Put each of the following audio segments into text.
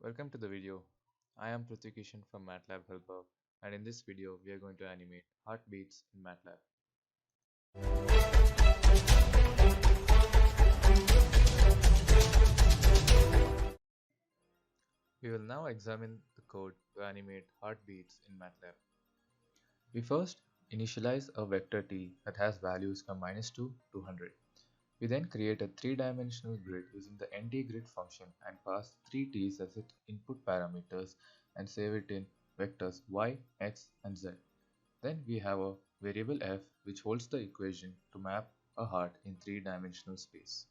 Welcome to the video. I am Prithvikishan from MATLAB Helper, and in this video we are going to animate heartbeats in MATLAB. We will now examine the code to animate heartbeats in MATLAB. We first initialize a vector t that has values from -2 to 100. We then create a three-dimensional grid using the ndGrid function and pass 3 t's as its input parameters and save it in vectors y, x, and z. Then we have a variable f which holds the equation to map a heart in three-dimensional space.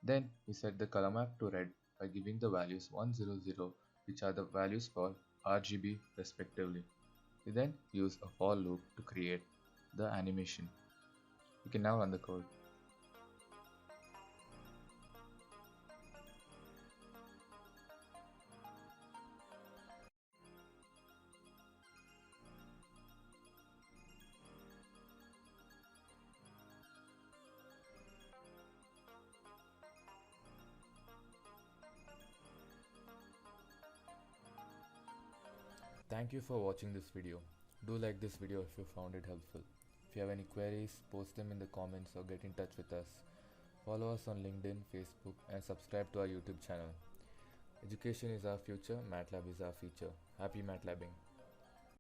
Then we set the color map to red by giving the values 100, which are the values for RGB respectively. We then use a for loop to create the animation. We can now run the code. Thank you for watching this video. Do like this video if you found it helpful. If you have any queries, post them in the comments or get in touch with us. Follow us on LinkedIn, Facebook, and subscribe to our YouTube channel. Education is our future, MATLAB is our future. Happy MATLABing!